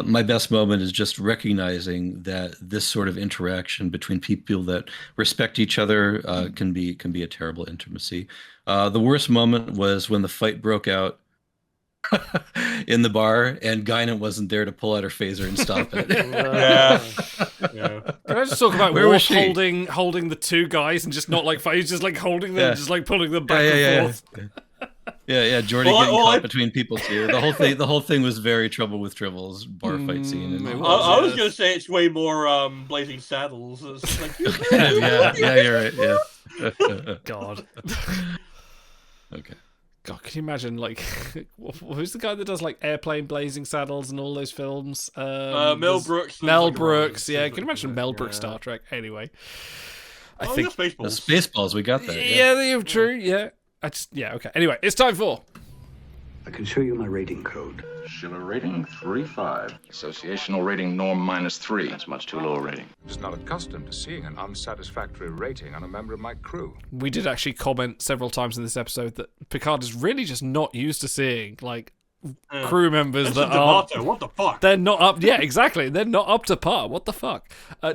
Speaker 2: my best moment is just recognizing that this sort of interaction between people that respect each other can be a terrible intimacy. The worst moment was when the fight broke out in the bar and Guinan wasn't there to pull out her phaser and stop it.
Speaker 3: Yeah.
Speaker 1: Can I just talk about Worf holding the two guys and just not like fight? He's just like holding them, just like pulling them back and forth.
Speaker 2: Yeah, Jordy getting caught between people too. The whole thing was very Trouble with Tribbles bar fight scene.
Speaker 3: I was gonna say it's way more Blazing Saddles. It's like,
Speaker 2: yeah, you're right. Yeah.
Speaker 1: God.
Speaker 2: Okay.
Speaker 1: God, can you imagine who's the guy that does like Airplane, Blazing Saddles, and all those films?
Speaker 3: Mel Brooks.
Speaker 1: Mel Brooks. Yeah, can you imagine Mel Brooks Star Trek? Anyway, I think
Speaker 3: Spaceballs.
Speaker 2: Spaceballs. We got that.
Speaker 1: Yeah, they're true. Yeah. Okay. Anyway, it's time for.
Speaker 7: I can show you my rating code.
Speaker 8: Schiller rating 3.5. Associational rating norm -3.
Speaker 9: That's much too low a rating.
Speaker 5: I was not accustomed to seeing an unsatisfactory rating on a member of my crew.
Speaker 1: We did actually comment several times in this episode that Picard is really just not used to seeing crew members that are.
Speaker 3: What the fuck?
Speaker 1: They're not up. Yeah, exactly. They're not up to par. What the fuck?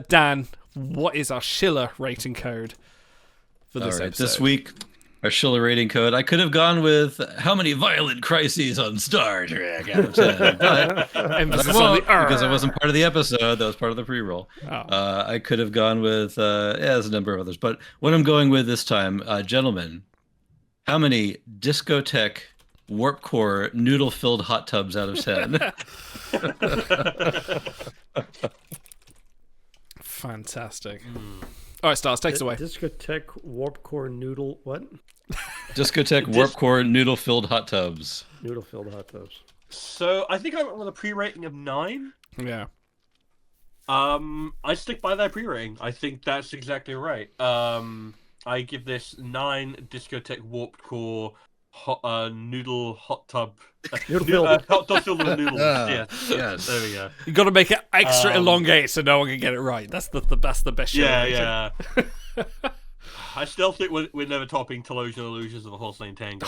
Speaker 1: Dan, what is our Schiller rating code for this episode?
Speaker 2: This week. Our Schiller rating code. I could have gone with how many violent crises on Star Trek out of 10, but
Speaker 1: emphasis on the
Speaker 2: because I wasn't part of the episode. That was part of the pre-roll. I could have gone with there's a number of others, but what I'm going with this time, gentlemen, how many discotheque warp core noodle-filled hot tubs out of 10?
Speaker 1: Fantastic. All right, Stars, take us away.
Speaker 4: Discotheque warp core noodle what?
Speaker 2: Discotheque warp core noodle-filled hot tubs.
Speaker 4: Noodle-filled hot tubs.
Speaker 3: So I think I went with a pre-rating of 9.
Speaker 1: Yeah.
Speaker 3: I stick by that pre-rating. I think that's exactly right. I give this 9 discotheque warp core noodle hot tub.
Speaker 4: Noodle-filled.
Speaker 3: Hot tub filled with noodles. Yes. There we go.
Speaker 1: You got to make it extra elongated so no one can get it right. That's the best.
Speaker 3: Yeah. I still think we're never topping Television Illusions of a Horse Named Tango.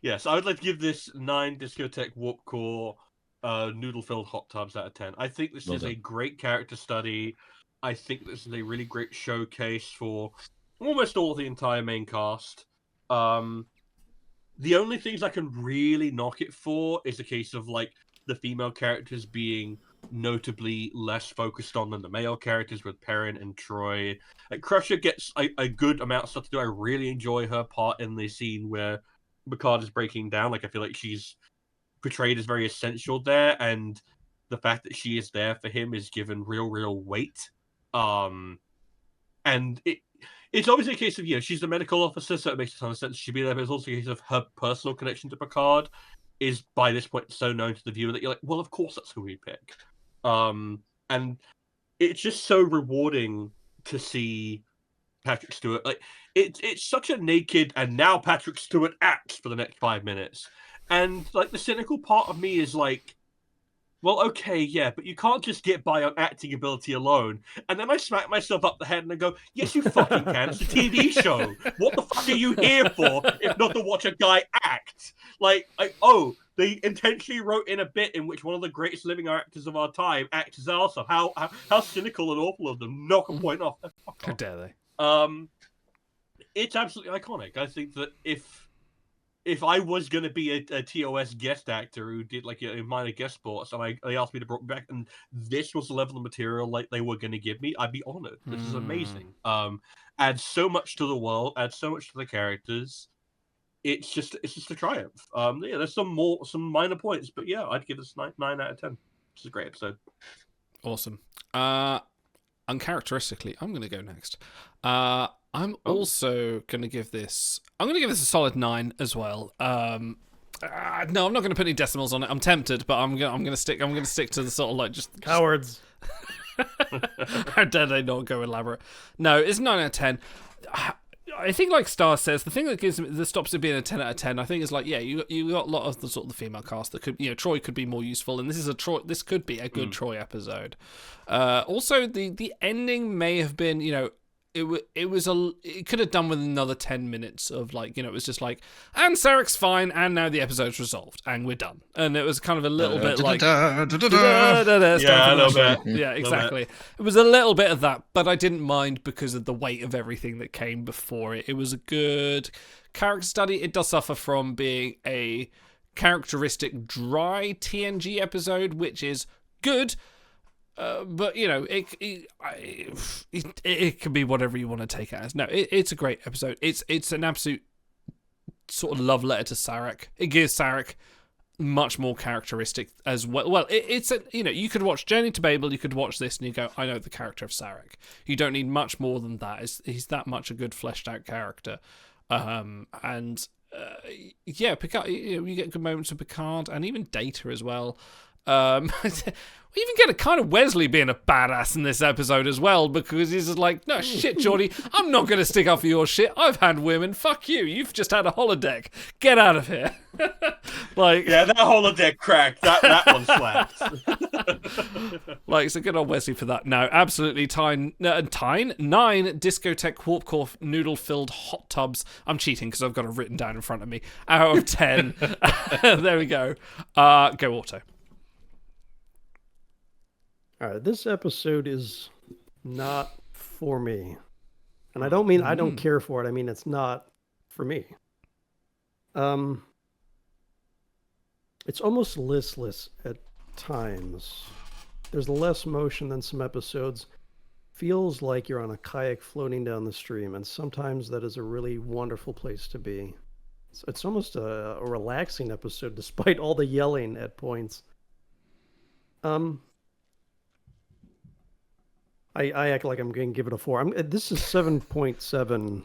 Speaker 3: Yes, I would like to give this 9 discotheque warp core noodle-filled hot tubs out of 10. I think this is a great character study. I think this is a really great showcase for almost all the entire main cast. The only things I can really knock it for is a case of the female characters being notably less focused on than the male characters with Perrin and Troy. Crusher gets a good amount of stuff to do. I really enjoy her part in the scene where Picard is breaking down. Like, I feel like she's portrayed as very essential there, and the fact that she is there for him is given real weight. And it's obviously a case of, she's the medical officer, so it makes a ton of sense she'd be there, but it's also a case of her personal connection to Picard is by this point so known to the viewer that you're like, well, of course that's who we pick. And it's just so rewarding to see Patrick Stewart. Like, it's such a naked, and now Patrick Stewart acts for the next 5 minutes. And like, the cynical part of me is like, well, okay, yeah, but you can't just get by on acting ability alone. And then I smack myself up the head and I go, yes, you fucking can. It's a TV show. What the fuck are you here for if not to watch a guy act? Like, they intentionally wrote in a bit in which one of the greatest living actors of our time acts as also. How cynical and awful of them. Knock a point off.
Speaker 1: How dare they?
Speaker 3: It's absolutely iconic. I think that if I was going to be a TOS guest actor who did like a minor guest spots, and they asked me to bring me back, and this was the level of material like they were going to give me, I'd be honored. This is amazing. Adds so much to the world, adds so much to the characters. It's just a triumph. There's some minor points, but yeah, I'd give this 9 out of 10. It's a great episode.
Speaker 1: Awesome. Uncharacteristically, I'm going to go next. I'm also going to give this. I'm going to give this a solid 9 as well. No, I'm not going to put any decimals on it. I'm tempted, but I'm going to stick to the sort of like just
Speaker 4: cowards.
Speaker 1: How dare they not go elaborate? No, it's 9 out of 10. I think, like Star says, the thing that stops it being a 10 out of 10, I think, is like, you got a lot of the sort of the female cast that could, Troy could be more useful, and this could be a good Troy episode. Also, the ending may have been, it could have done with another 10 minutes of like, it was just like, and Sarek's fine, and now the episode's resolved, and we're done. And it was kind of a little bit like, yeah,
Speaker 3: a little bit.
Speaker 1: Yeah, exactly. It was a little bit of that, but I didn't mind because of the weight of everything that came before it. It was a good character study. It does suffer from being a characteristic dry TNG episode, which is good. But it can be whatever you want to take it as. No, it's a great episode. It's an absolute sort of love letter to Sarek. It gives Sarek much more characteristic as well. Well, you could watch Journey to Babel, you could watch this, and you go, I know the character of Sarek. You don't need much more than that. He's that much a good fleshed out character. Picard. You get good moments with Picard and even Data as well. We even get a kind of Wesley being a badass in this episode as well, because he's just like, no shit, Geordie, I'm not going to stick up for your shit. I've had women. Fuck you. You've just had a holodeck. Get out of here.
Speaker 3: That holodeck cracked. That one slapped.
Speaker 1: So good old Wesley for that. No, absolutely. 9 discotheque warp core noodle filled hot tubs. I'm cheating because I've got it written down in front of me. Out of 10. There we go. Go Auto.
Speaker 4: All right, this episode is not for me. And I don't mean I don't care for it. I mean, it's not for me. It's almost listless at times. There's less motion than some episodes. Feels like you're on a kayak floating down the stream, and sometimes that is a really wonderful place to be. It's almost a relaxing episode, despite all the yelling at points. I act like I'm going to give it a 4. This is 7.7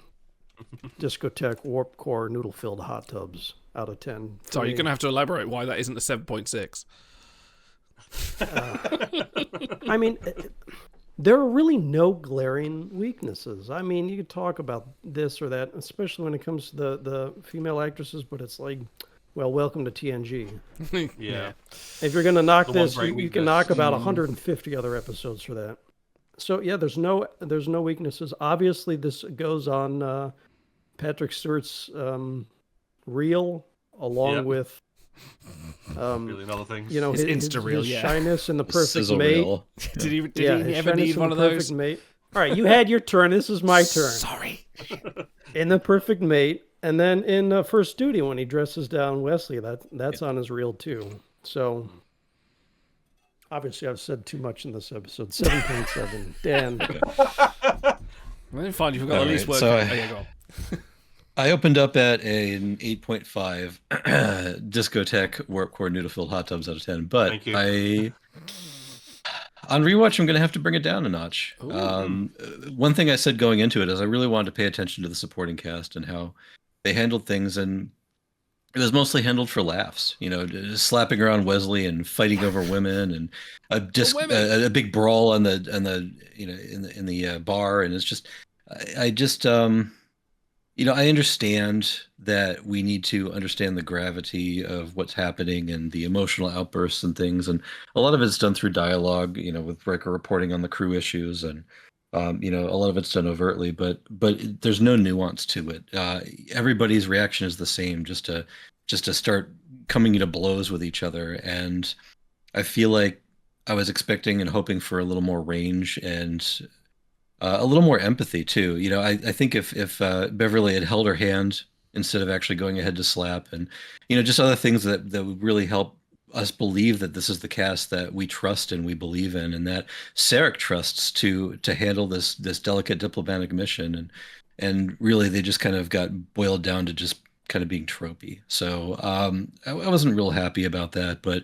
Speaker 4: discotheque warp core noodle filled hot tubs out of 10.
Speaker 1: Sorry, you're going to have to elaborate why that isn't a 7.6.
Speaker 4: I mean, there are really no glaring weaknesses. I mean, you could talk about this or that, especially when it comes to the female actresses, but it's like, well, welcome to TNG.
Speaker 3: Yeah.
Speaker 4: If you're going to knock this, you can knock about 150 other episodes for that. So yeah, there's no weaknesses. Obviously, this goes on Patrick Stewart's reel, along with
Speaker 3: really other things.
Speaker 4: His
Speaker 1: Insta reel,
Speaker 4: his shyness and the perfect mate.
Speaker 2: Reel.
Speaker 1: Did he ever need one of those?
Speaker 4: Mate. All right, you had your turn. This is my turn.
Speaker 1: Sorry.
Speaker 4: In the perfect mate, and then in First Duty when he dresses down Wesley, that's on his reel too. So Obviously, I've said too much in this episode. 7.7. Dan.
Speaker 1: Well, fine, you've got at least work.
Speaker 2: So
Speaker 1: go on.
Speaker 2: I opened up at an 8.5 discotheque warp core noodle-filled hot tubs out of 10, but on rewatch, I'm going to have to bring it down a notch. One thing I said going into it is I really wanted to pay attention to the supporting cast and how they handled things, and it was mostly handled for laughs. Just slapping around Wesley and fighting over women, and a big brawl on the in the bar, and it's just I understand that we need to understand the gravity of what's happening and the emotional outbursts and things. And a lot of it's done through dialogue, with Riker reporting on the crew issues, and, a lot of it's done overtly, but there's no nuance to it. Everybody's reaction is the same, just to start coming to blows with each other. And I feel like I was expecting and hoping for a little more range and a little more empathy too. I think if Beverly had held her hand instead of actually going ahead to slap, and just other things that would really help us believe that this is the cast that we trust and we believe in, and that Sarek trusts to handle this delicate diplomatic mission, and really they just kind of got boiled down to just kind of being tropey. So I wasn't real happy about that, but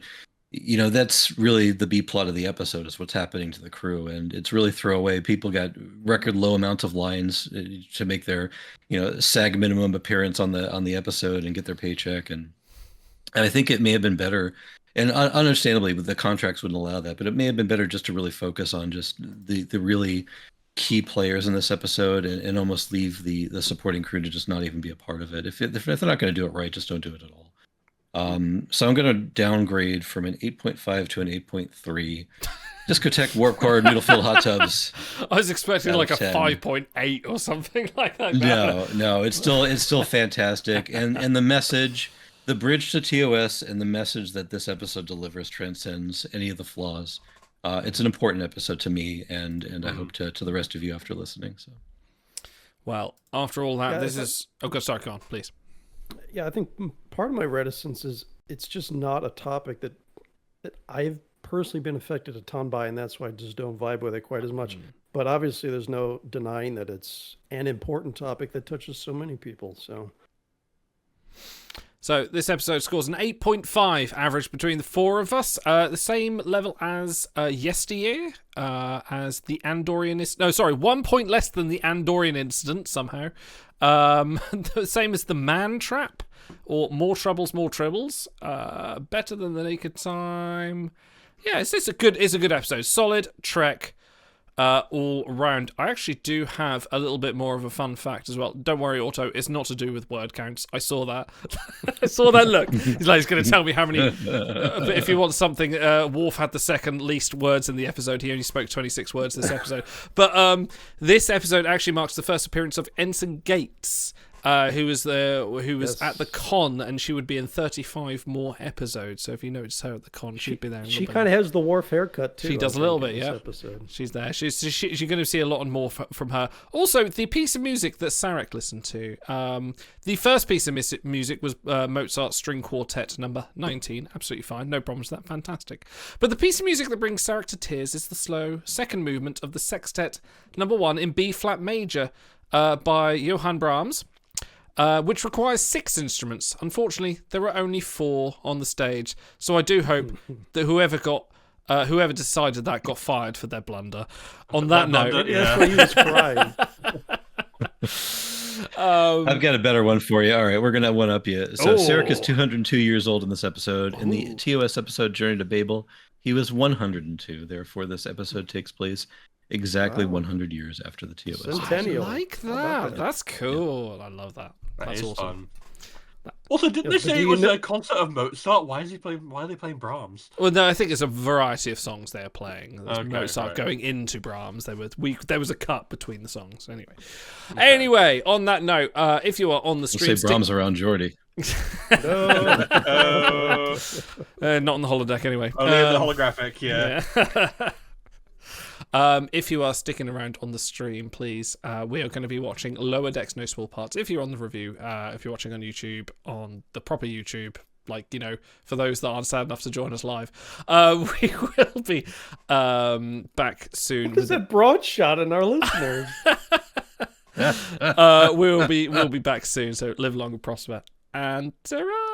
Speaker 2: that's really the B plot of the episode, is what's happening to the crew, and it's really throwaway. People got record low amounts of lines to make their SAG minimum appearance on the episode and get their paycheck, and I think it may have been better, and understandably the contracts wouldn't allow that, but it may have been better just to really focus on just the really key players in this episode, and almost leave the supporting crew to just not even be a part of it. If they're not going to do it right, just don't do it at all. So I'm going to downgrade from an 8.5 to an 8.3. Discotheque warp core noodle-filled hot tubs.
Speaker 1: I was expecting like a
Speaker 2: 10.
Speaker 1: 5.8 or something like that.
Speaker 2: No, it's still fantastic, and the message, the bridge to TOS, and the message that this episode delivers transcends any of the flaws. It's an important episode to me, and I hope to the rest of you after listening. So,
Speaker 1: well, after all that, sorry, go on, please.
Speaker 4: Yeah, I think part of my reticence is it's just not a topic that I've personally been affected a ton by, and that's why I just don't vibe with it quite as much. But obviously, there's no denying that it's an important topic that touches so many people.
Speaker 1: So this episode scores an 8.5 average between the four of us, the same level as yesteryear, as the Andorian... No, sorry, 1 point less than the Andorian incident somehow. The same as the Man Trap, or More Troubles, More Tribbles. Better than the Naked Time. Yeah, it's a good episode. Solid Trek. All round. I actually do have a little bit more of a fun fact as well. Don't worry, Otto, it's not to do with word counts. I saw that. I saw that look. He's going to tell me how many. But if you want something, Worf had the second least words in the episode. He only spoke 26 words this episode. But this episode actually marks the first appearance of Ensign Gates, who was at the con, and she would be in 35 more episodes. So if you notice her at the con, she'd be there.
Speaker 4: She kind of has the Worf haircut too.
Speaker 1: She does a little bit, yeah.
Speaker 4: Episode.
Speaker 1: She's there. She's going to see a lot more from her. Also, the piece of music that Sarek listened to. The first piece of music was Mozart's String Quartet number 19. Absolutely fine, no problems with that. Fantastic. But the piece of music that brings Sarek to tears is the slow second movement of the Sextet number 1 in B flat major by Johann Brahms. Which requires 6 instruments. Unfortunately, there are only 4 on the stage. So I do hope that whoever decided that got fired for their blunder. On that note,
Speaker 4: that's why he was crying.
Speaker 2: I've got a better one for you. All right, we're gonna one up you. So Sarek is 202 years old in this episode. In the TOS episode Journey to Babel, he was 102. Therefore, this episode takes place exactly 100 years after the TOS.
Speaker 4: Centennial.
Speaker 1: I like that. That's cool. Yeah. I love that. That's awesome.
Speaker 3: Fun. Also, didn't they say it was a concert of Mozart? Why are they playing Brahms?
Speaker 1: Well, no, I think it's a variety of songs they're playing. There's Mozart going into Brahms. There was a cut between the songs. Anyway, on that note, if you are on the stream,
Speaker 2: we'll say Brahms around Geordie.
Speaker 1: Not on the holodeck anyway.
Speaker 3: Only in the holographic, yeah.
Speaker 1: If you are sticking around on the stream, please, we are going to be watching Lower Decks No Small Parts. If you're on the review, if you're watching on YouTube, on the proper YouTube, like, you know, for those that aren't sad enough to join us live. We will be back soon.
Speaker 4: Look at that broad shot in our listeners.
Speaker 1: We'll be back soon. So live long and prosper, and ta-ra!